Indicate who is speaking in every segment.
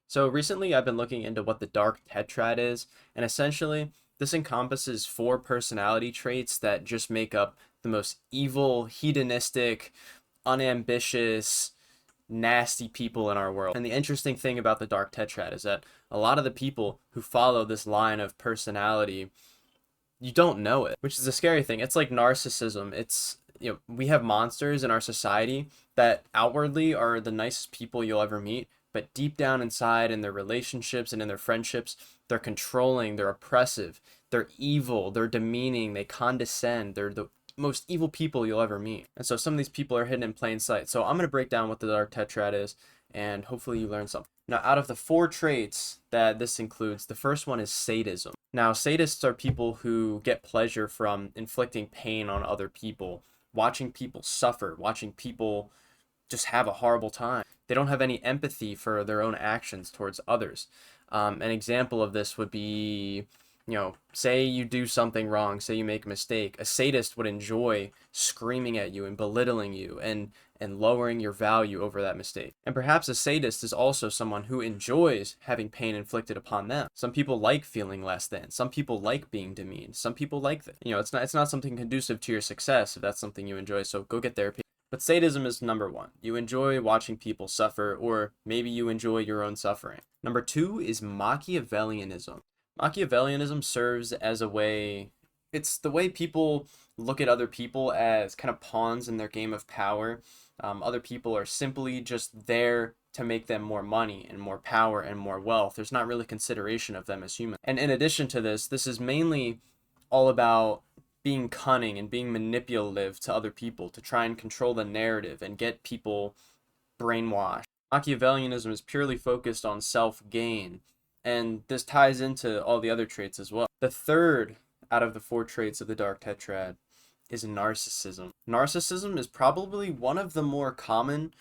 Speaker 1: So recently I've been looking into what the dark tetrad is, and essentially this encompasses four personality traits that just make up the most evil, hedonistic, unambitious, nasty people in our world. And the interesting thing about the dark tetrad is that a lot of the people who follow this line of personality, you don't know it, which is a scary thing. It's like narcissism. We have monsters in our society that outwardly are the nicest people you'll ever meet, but deep down inside in their relationships and in their friendships, they're controlling, they're oppressive, they're evil, they're demeaning, they condescend, they're the most evil people you'll ever meet. And so some of these people are hidden in plain sight. So I'm going to break down what the dark tetrad is, and hopefully you learn something. Now, out of the four traits that this includes, the first one is sadism. Now, sadists are people who get pleasure from inflicting pain on other people, watching people suffer, watching people just have a horrible time. They don't have any empathy for their own actions towards others. An example of this would be, say you do something wrong, say you make a mistake. A sadist would enjoy screaming at you and belittling you and lowering your value over that mistake. And perhaps a sadist is also someone who enjoys having pain inflicted upon them. Some people like feeling less than. Some people like being demeaned. Some people like that. It's not something conducive to your success if that's something you enjoy. So go get therapy. But sadism is number one. You enjoy watching people suffer, or maybe you enjoy your own suffering. Number two is Machiavellianism. Machiavellianism serves as a way, it's the way people look at other people as kind of pawns in their game of power. Other people are simply just there to make them more money and more power and more wealth. There's not really consideration of them as humans. And in addition to this, this is mainly all about being cunning and being manipulative to other people to try and control the narrative and get people brainwashed. Machiavellianism is purely focused on self-gain, and this ties into all the other traits as well. The third out of the four traits of the dark tetrad is narcissism. Narcissism is probably one of the more common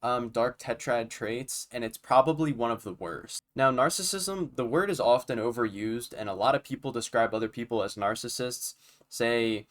Speaker 1: dark tetrad traits, and it's probably one of the worst. Now, narcissism, the word is often overused, and a lot of people describe other people as narcissists. Say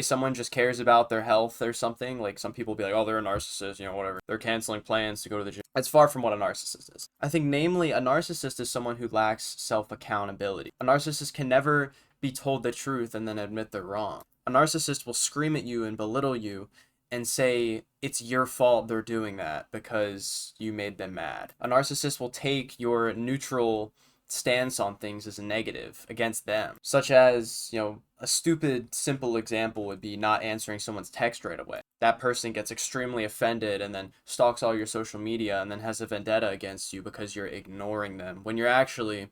Speaker 1: someone just cares about their health or something, like some people be like, oh, they're a narcissist, whatever. They're canceling plans to go to the gym. That's far from what a narcissist is. I think, namely, a narcissist is someone who lacks self-accountability. A narcissist can never be told the truth and then admit they're wrong. A narcissist will scream at you and belittle you and say it's your fault they're doing that because you made them mad. A narcissist will take your neutral stance on things as a negative against them, such as, a stupid, simple example would be not answering someone's text right away. That person gets extremely offended and then stalks all your social media and then has a vendetta against you because you're ignoring them when you're actually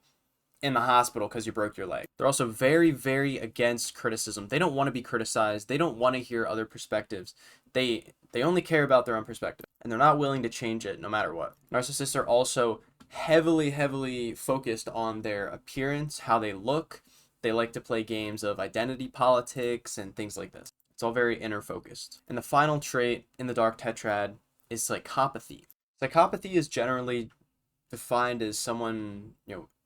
Speaker 1: in the hospital because you broke your leg. They're also very, very against criticism. They don't want to be criticized. They don't want to hear other perspectives. They only care about their own perspective, and they're not willing to change it no matter what. Narcissists are also heavily, heavily focused on their appearance, how they look. They like to play games of identity politics and things like this. It's all very inner focused. And the final trait in the dark tetrad is psychopathy. Psychopathy is generally defined as someone,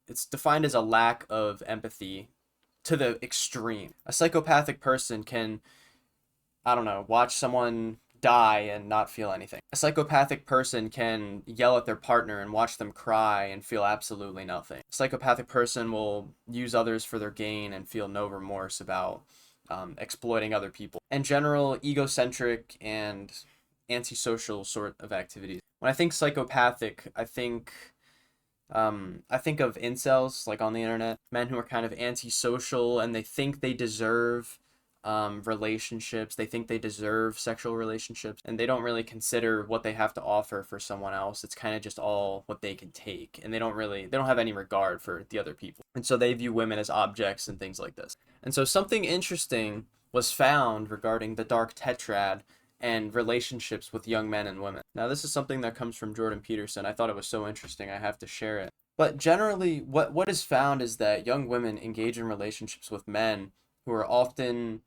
Speaker 1: it's defined as a lack of empathy to the extreme. A psychopathic person can, watch someone die and not feel anything. A psychopathic person can yell at their partner and watch them cry and feel absolutely nothing. A psychopathic person will use others for their gain and feel no remorse about exploiting other people. In general, egocentric and antisocial sort of activities. When I think psychopathic, I think of incels, like on the internet, men who are kind of antisocial and they think they deserve relationships. They think they deserve sexual relationships, and they don't really consider what they have to offer for someone else. It's kind of just all what they can take, and they don't have any regard for the other people. And so they view women as objects and things like this. And so something interesting was found regarding the dark tetrad and relationships with young men and women. Now, this is something that comes from Jordan Peterson. I thought it was so interesting, I have to share it. But generally, what is found is that young women engage in relationships with men who are often,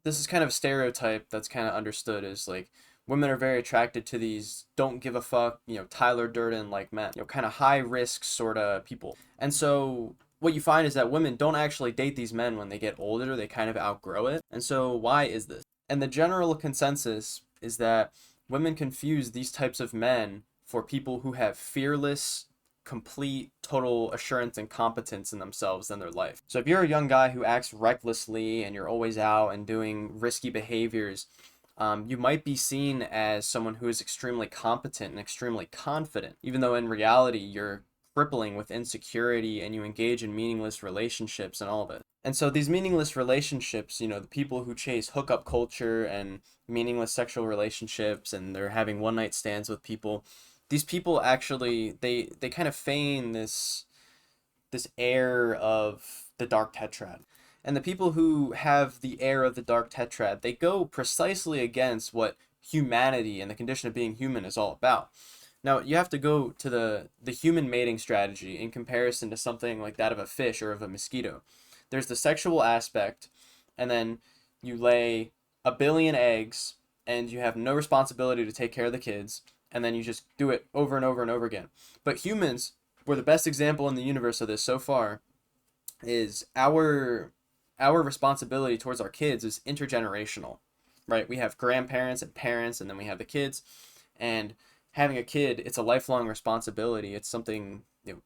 Speaker 1: this is kind of a stereotype that's kind of understood as like women are very attracted to these don't give a fuck, Tyler Durden like men, kind of high risk sort of people. And so what you find is that women don't actually date these men when they get older, they kind of outgrow it. And so why is this? And the general consensus is that women confuse these types of men for people who have fearless, complete, total assurance and competence in themselves and their life. So if you're a young guy who acts recklessly and you're always out and doing risky behaviors, you might be seen as someone who is extremely competent and extremely confident, even though in reality you're crippling with insecurity and you engage in meaningless relationships and all of it. And so these meaningless relationships, you know, the people who chase hookup culture and meaningless sexual relationships and they're having one night stands with people, these people actually they kind of feign this air of the dark tetrad. And the people who have the air of the dark tetrad, they go precisely against what humanity and the condition of being human is all about. Now, you have to go to the human mating strategy in comparison to something like that of a fish or of a mosquito. There's the sexual aspect, and then you lay a billion eggs, and you have no responsibility to take care of the kids, and then you just do it over and over and over again. But humans were the best example in the universe of this so far. Is our responsibility towards our kids is intergenerational, right? We have grandparents and parents, and then we have the kids, and having a kid, it's a lifelong responsibility. It's something, you know,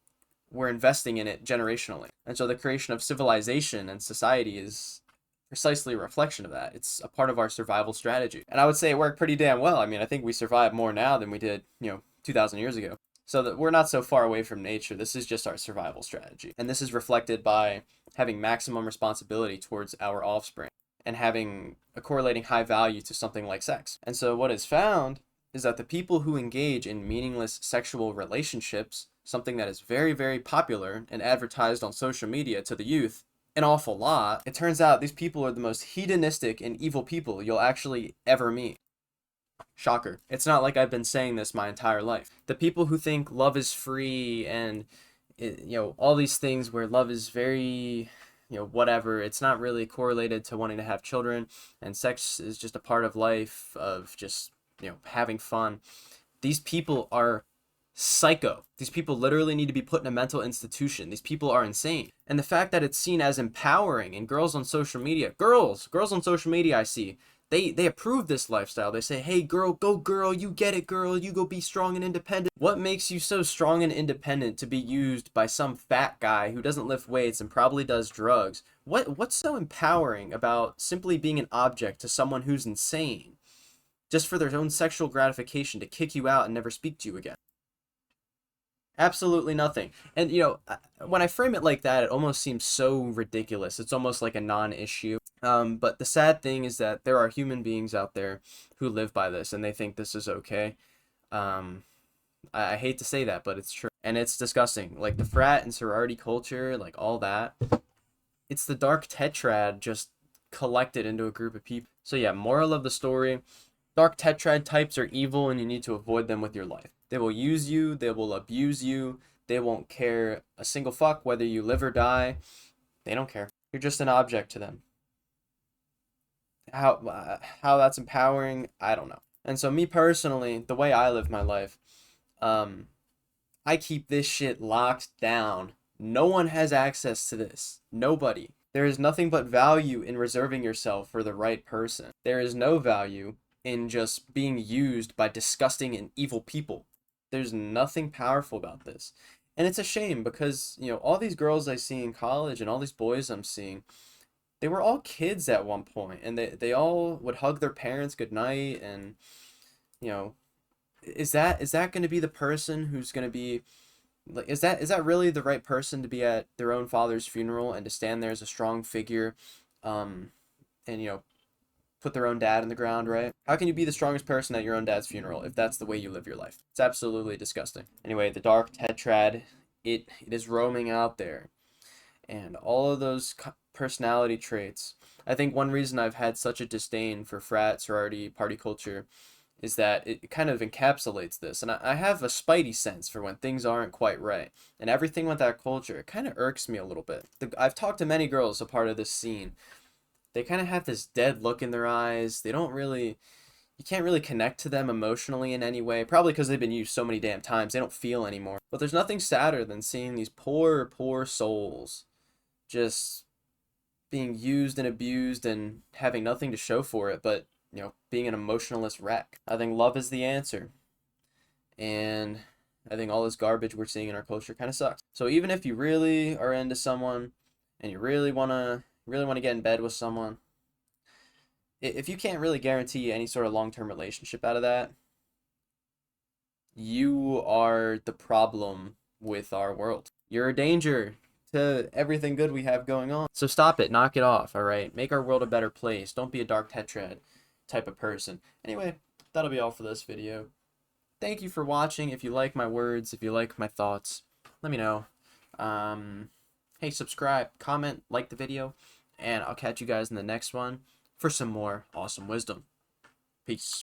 Speaker 1: we're investing in it generationally. And so the creation of civilization and society is precisely a reflection of that. It's a part of our survival strategy. And I would say it worked pretty damn well. I mean, I think we survive more now than we did, 2,000 years ago. So that we're not so far away from nature. This is just our survival strategy. And this is reflected by having maximum responsibility towards our offspring and having a correlating high value to something like sex. And so what is found is that the people who engage in meaningless sexual relationships, something that is very, very popular and advertised on social media to the youth an awful lot, it turns out these people are the most hedonistic and evil people you'll actually ever meet. Shocker. It's not like I've been saying this my entire life. The people who think love is free and, all these things where love is very, whatever, it's not really correlated to wanting to have children, and sex is just a part of life, of just, having fun. These people are psycho. These people literally need to be put in a mental institution. These people are insane. And the fact that it's seen as empowering, and girls on social media, girls on social media I see, they approve this lifestyle. They say, hey girl, go girl, you get it girl, you go be strong and independent. What makes you so strong and independent to be used by some fat guy who doesn't lift weights and probably does drugs? What's so empowering about simply being an object to someone who's insane, just for their own sexual gratification, to kick you out and never speak to you again? Absolutely nothing. And when I frame it like that, it almost seems so ridiculous. It's almost like a non-issue. But the sad thing is that there are human beings out there who live by this and they think this is okay. I hate to say that, but it's true. And it's disgusting. Like the frat and sorority culture, like all that. It's the dark tetrad just collected into a group of people. So yeah, moral of the story, dark tetrad types are evil and you need to avoid them with your life. They will use you, they will abuse you, they won't care a single fuck whether you live or die. They don't care. You're just an object to them. How that's empowering, I don't know. And so me personally, the way I live my life, I keep this shit locked down. No one has access to this. Nobody. There is nothing but value in reserving yourself for the right person. There is no value in just being used by disgusting and evil people. There's nothing powerful about this. And it's a shame because, all these girls I see in college and all these boys I'm seeing, they were all kids at one point, and they all would hug their parents goodnight, and, is that going to be the person who's going to be, like, is that really the right person to be at their own father's funeral and to stand there as a strong figure, and, put their own dad in the ground, right? How can you be the strongest person at your own dad's funeral if that's the way you live your life? It's absolutely disgusting. Anyway, the dark tetrad, it is roaming out there. And all of those personality traits, I think one reason I've had such a disdain for frat, sorority, party culture is that it kind of encapsulates this. And I have a spidey sense for when things aren't quite right. And everything with that culture, it kind of irks me a little bit. I've talked to many girls a part of this scene. They kind of have this dead look in their eyes. They don't really, you can't really connect to them emotionally in any way. Probably because they've been used so many damn times. They don't feel anymore. But there's nothing sadder than seeing these poor, poor souls just being used and abused and having nothing to show for it but, being an emotionless wreck. I think love is the answer. And I think all this garbage we're seeing in our culture kind of sucks. So even if you really are into someone and you really want to get in bed with someone, if you can't really guarantee any sort of long-term relationship out of that, you are the problem with our world. You're a danger to everything good we have going on. So stop it, knock it off, all right? Make our world a better place. Don't be a dark tetrad type of person. Anyway, that'll be all for this video. Thank you for watching. If you like my words, if you like my thoughts, let me know. Hey, subscribe, comment, like the video, and I'll catch you guys in the next one for some more awesome wisdom. Peace.